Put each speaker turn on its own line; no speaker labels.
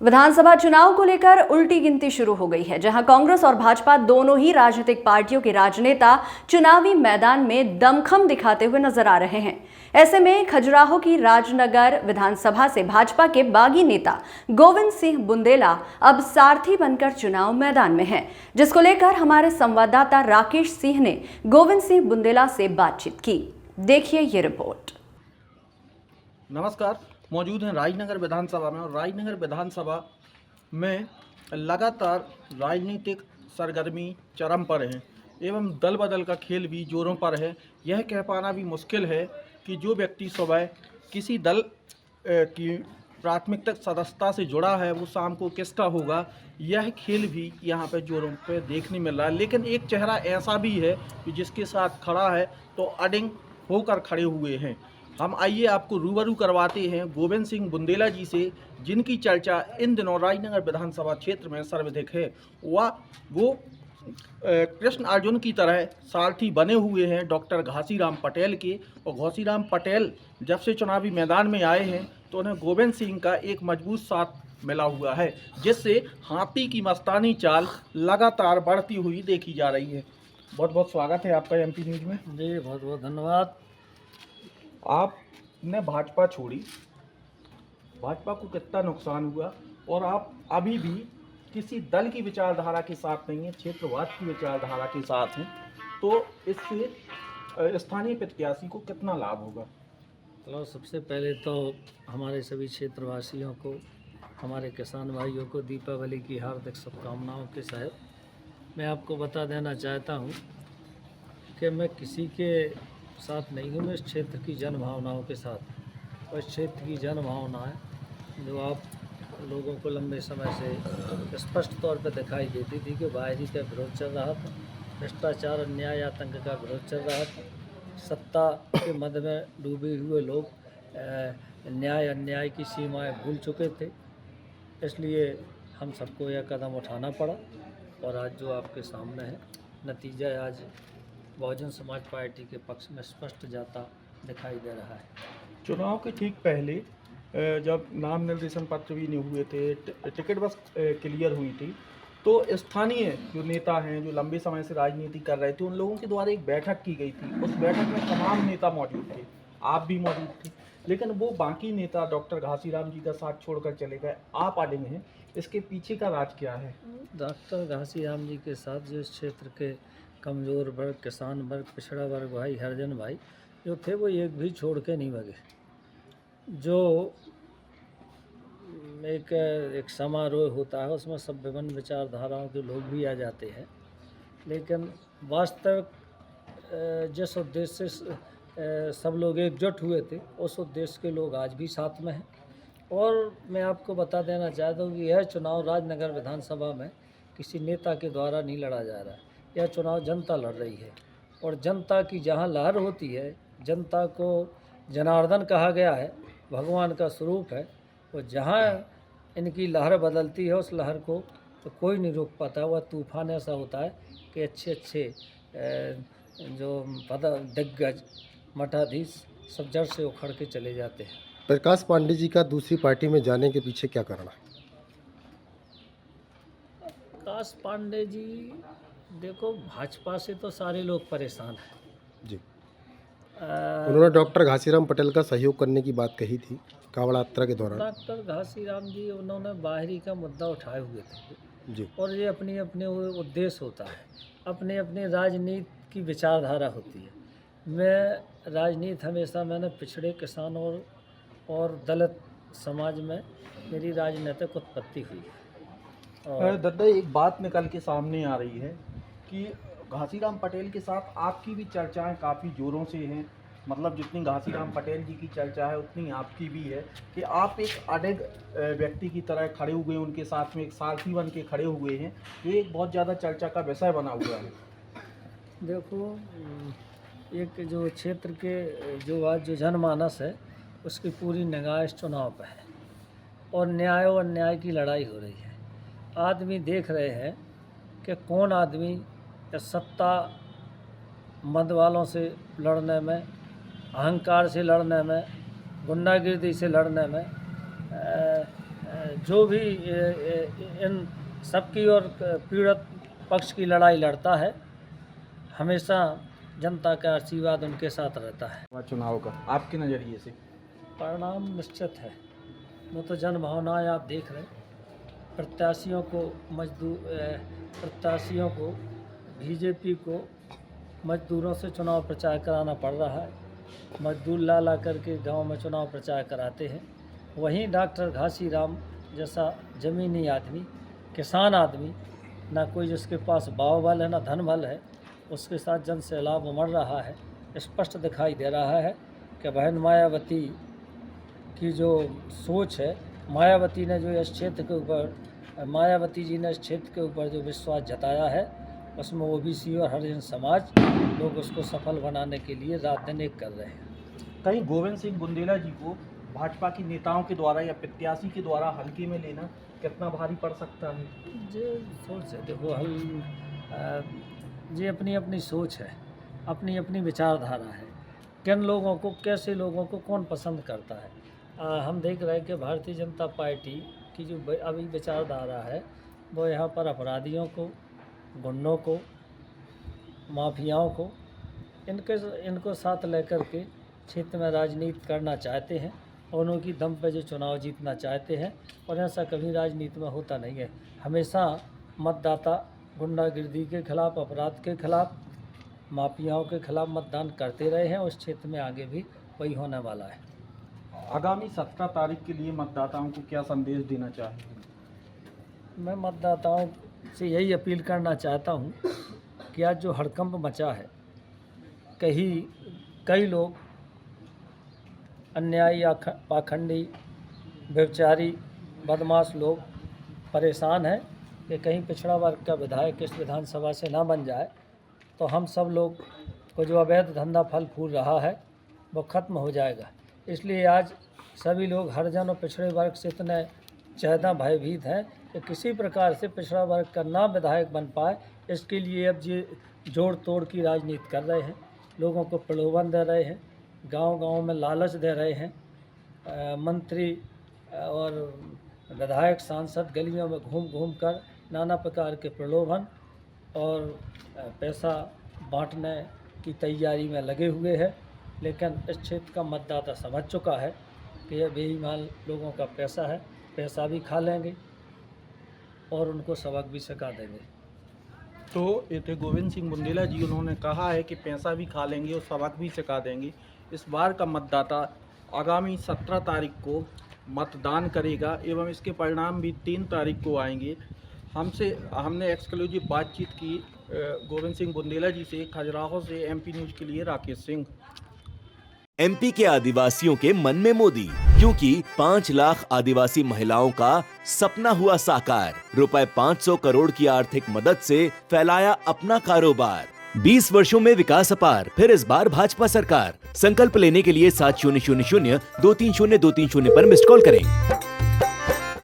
विधानसभा चुनाव को लेकर उल्टी गिनती शुरू हो गई है, जहां कांग्रेस और भाजपा दोनों ही राजनीतिक पार्टियों के राजनेता चुनावी मैदान में दमखम दिखाते हुए नजर आ रहे हैं। ऐसे में खजुराहो की राजनगर विधानसभा से भाजपा के बागी नेता गोविंद सिंह बुंदेला अब सारथी बनकर चुनाव मैदान में हैं, जिसको लेकर हमारे संवाददाता राकेश सिंह ने गोविंद सिंह बुंदेला से बातचीत की। देखिए ये रिपोर्ट।
नमस्कार, मौजूद हैं राजनगर विधानसभा में और राजनगर विधानसभा में लगातार राजनीतिक सरगर्मी चरम पर है एवं दल बदल का खेल भी जोरों पर है। यह कह पाना भी मुश्किल है कि जो व्यक्ति सुबह किसी दल की प्राथमिकता सदस्यता से जुड़ा है वो शाम को किसका होगा, यह खेल भी यहाँ पे जोरों पे देखने मिल रहा है। लेकिन एक चेहरा ऐसा भी है कि जिसके साथ खड़ा है तो अडिंग होकर खड़े हुए हैं। हम आइए आपको रूबरू करवाते हैं गोविंद सिंह बुंदेला जी से, जिनकी चर्चा इन दिनों राजनगर विधानसभा क्षेत्र में सर्वाधिक है। वो कृष्ण अर्जुन की तरह सारथी बने हुए हैं डॉक्टर घासीराम पटेल के, और घासीराम पटेल जब से चुनावी मैदान में आए हैं तो उन्हें गोविंद सिंह का एक मजबूत साथ मिला हुआ है, जिससे हाथी की मस्तानी चाल लगातार बढ़ती हुई देखी जा रही है। बहुत बहुत स्वागत है आपका एमपी न्यूज़ में।
जी बहुत बहुत धन्यवाद।
आपने भाजपा छोड़ी, भाजपा को कितना नुकसान हुआ और आप अभी भी किसी दल की विचारधारा के साथ नहीं हैं, क्षेत्रवाद की विचारधारा के साथ हैं, तो इससे स्थानीय प्रत्याशी को कितना लाभ होगा?
तो सबसे पहले तो हमारे सभी क्षेत्रवासियों को, हमारे किसान भाइयों को दीपावली की हार्दिक शुभकामनाओं के साथ मैं आपको बता देना चाहता हूँ कि मैं किसी के साथ नहीं हूँ, मैं इस क्षेत्र की जन भावनाओं के साथ। और इस क्षेत्र की जन भावनाएं जो आप लोगों को लंबे समय से स्पष्ट तौर पर दिखाई देती थी कि बाहरी का विरोध चल रहा था, भ्रष्टाचार, अन्याय, आतंक का विरोध चल रहा था, सत्ता के मद में डूबे हुए लोग न्याय अन्याय की सीमाएं भूल चुके थे। इसलिए हम सबको यह कदम उठाना पड़ा और आज जो आपके सामने है नतीजा आज बहुजन समाज पार्टी के पक्ष में स्पष्ट जाता दिखाई दे रहा है।
चुनाव के ठीक पहले जब नाम निर्देशन पत्र भी नहीं हुए थे, टिकट बस क्लियर हुई थी, तो स्थानीय जो नेता हैं जो लंबे समय से राजनीति कर रहे थे, उन लोगों के द्वारा एक बैठक की गई थी। उस बैठक में तमाम नेता मौजूद थे, आप भी मौजूद थे, लेकिन वो बाकी नेता डॉक्टर घासीराम जी का साथ छोड़कर चले गए, आप अडिग हैं। इसके पीछे का राज क्या है?
डॉक्टर घासीराम जी के साथ जो इस क्षेत्र के कमज़ोर वर्ग, किसान वर्ग, पिछड़ा वर्ग भाई, हरिजन भाई जो थे वो एक भी छोड़ के नहीं भगे। जो एक समारोह होता है उसमें सब विभिन्न विचारधाराओं के लोग भी आ जाते हैं, लेकिन वास्तविक जिस उद्देश्य से सब लोग एकजुट हुए थे उस उद्देश्य के लोग आज भी साथ में हैं। और मैं आपको बता देना चाहता हूँ कि यह चुनाव राजनगर विधानसभा में किसी नेता के द्वारा नहीं लड़ा जा रहा है, यह चुनाव जनता लड़ रही है। और जनता की जहाँ लहर होती है, जनता को जनार्दन कहा गया है, भगवान का स्वरूप है, और जहाँ इनकी लहर बदलती है उस लहर को तो कोई नहीं रोक पाता। वह तूफान ऐसा होता है कि अच्छे अच्छे जो दिग्गज मठाधीश सब जड़ से उखड़ के चले जाते हैं।
प्रकाश पांडे जी का दूसरी पार्टी में जाने के पीछे क्या कारण है?
प्रकाश पांडे जी, देखो भाजपा से तो सारे लोग परेशान हैं
जी। उन्होंने डॉक्टर घासीराम पटेल का सहयोग करने की बात कही थी कांवड़ यात्रा के दौरान।
डॉक्टर घासीराम जी उन्होंने बाहरी का मुद्दा उठाए हुए थे
जी,
और ये अपने अपने उद्देश्य होता है, अपने अपने राजनीति की विचारधारा होती है। मैं राजनीति हमेशा मैंने पिछड़े किसान और दलित समाज में मेरी राजनीतिक उत्पत्ति हुई है। और
दद्दा, एक बात निकल के सामने आ रही है कि घासीराम पटेल के साथ आपकी भी चर्चाएं काफ़ी ज़ोरों से हैं, मतलब जितनी घासीराम पटेल जी की चर्चा है उतनी आपकी भी है कि आप एक अडिग व्यक्ति की तरह खड़े हुए हैं, उनके साथ में एक सारथी बन के खड़े हुए हैं। ये एक बहुत ज़्यादा चर्चा का विषय बना हुआ है।
देखो, एक जो क्षेत्र के जो आज जो जनमानस है उसकी पूरी निगाह इस चुनाव पर है और न्याय और अन्याय की लड़ाई हो रही है। आदमी देख रहे हैं कि कौन आदमी सत्ता मद वालों से लड़ने में, अहंकार से लड़ने में, गुंडागिर्दी से लड़ने में जो भी इन सबकी और पीड़ित पक्ष की लड़ाई लड़ता है, हमेशा जनता का आशीर्वाद उनके साथ रहता है।
चुनाव का आपके नज़रिए से
परिणाम निश्चित है, वो तो जन भावनाएं आप देख रहे हैं। प्रत्याशियों को बीजेपी को मजदूरों से चुनाव प्रचार कराना पड़ रहा है। मजदूर ला करके गांव में चुनाव प्रचार कराते हैं। वहीं डॉक्टर घासीराम जैसा ज़मीनी आदमी, किसान आदमी, ना कोई जिसके पास बाव बल है ना धन बल है, उसके साथ जन सैलाब उमड़ रहा है। स्पष्ट दिखाई दे रहा है कि बहन मायावती की जो सोच है, मायावती जी ने इस क्षेत्र के ऊपर जो विश्वास जताया है, उसमें ओबीसी और हरिजन समाज लोग उसको सफल बनाने के लिए रात दिन एक कर रहे हैं।
कहीं गोविंद सिंह बुंदेला जी को भाजपा के नेताओं के द्वारा या प्रत्याशी के द्वारा हल्के में लेना कितना भारी पड़ सकता है?
ये सोच है, देखो ये अपनी अपनी सोच है, अपनी अपनी विचारधारा है। किन लोगों को, कैसे लोगों को कौन पसंद करता है। हम देख रहे हैं कि भारतीय जनता पार्टी की जो अभी विचारधारा है, वो यहाँ पर अपराधियों को, गुंडों को, माफियाओं को, इनको साथ लेकर के क्षेत्र में राजनीति करना चाहते हैं और उनकी दम पे जो चुनाव जीतना चाहते हैं। और ऐसा कभी राजनीति में होता नहीं है। हमेशा मतदाता गुंडागिर्दी के खिलाफ, अपराध के खिलाफ, माफियाओं के खिलाफ मतदान करते रहे हैं। उस क्षेत्र में आगे भी वही होने वाला है।
आगामी 17 तारीख के लिए मतदाताओं को क्या संदेश देना चाहेंगे?
मैं मतदाताओं से यही अपील करना चाहता हूं कि आज जो हड़कंप मचा है, कई लोग अन्यायी, पाखंडी, व्यभिचारी, बदमाश लोग परेशान हैं कि कहीं पिछड़ा वर्ग का विधायक इस विधानसभा से ना बन जाए तो हम सब लोग को जो अवैध धंधा फल फूल रहा है वो ख़त्म हो जाएगा। इसलिए आज सभी लोग हरिजन और पिछड़े वर्ग से इतने ज़्यादा भयभीत हैं कि किसी प्रकार से पिछड़ा वर्ग का ना विधायक बन पाए, इसके लिए अब ये जोड़ तोड़ की राजनीति कर रहे हैं। लोगों को प्रलोभन दे रहे हैं, गांव-गांव में लालच दे रहे हैं। मंत्री और विधायक, सांसद गलियों में घूम कर नाना प्रकार के प्रलोभन और पैसा बांटने की तैयारी में लगे हुए हैं। लेकिन इस क्षेत्र का मतदाता समझ चुका है कि यह बेईमान लोगों का पैसा है, पैसा भी खा लेंगे और उनको सबक भी सिखा देंगे।
तो ये थे गोविंद सिंह बुंदेला जी, उन्होंने कहा है कि पैसा भी खा लेंगे और सबक भी सिखा देंगे। इस बार का मतदाता आगामी 17 तारीख को मतदान करेगा एवं इसके परिणाम भी 3 तारीख को आएंगे। हमने एक्सक्लूसिव बातचीत की गोविंद सिंह बुंदेला जी से। खजुराहो से MP न्यूज़ के लिए राकेश सिंह।
MP के आदिवासियों के मन में मोदी, क्योंकि 5 लाख आदिवासी महिलाओं का सपना हुआ साकार। रुपए 500 करोड़ की आर्थिक मदद से फैलाया अपना कारोबार। 20 वर्षों में विकास अपार, फिर इस बार भाजपा सरकार। संकल्प लेने के लिए 7000 230 230 पर मिस्ड कॉल करें।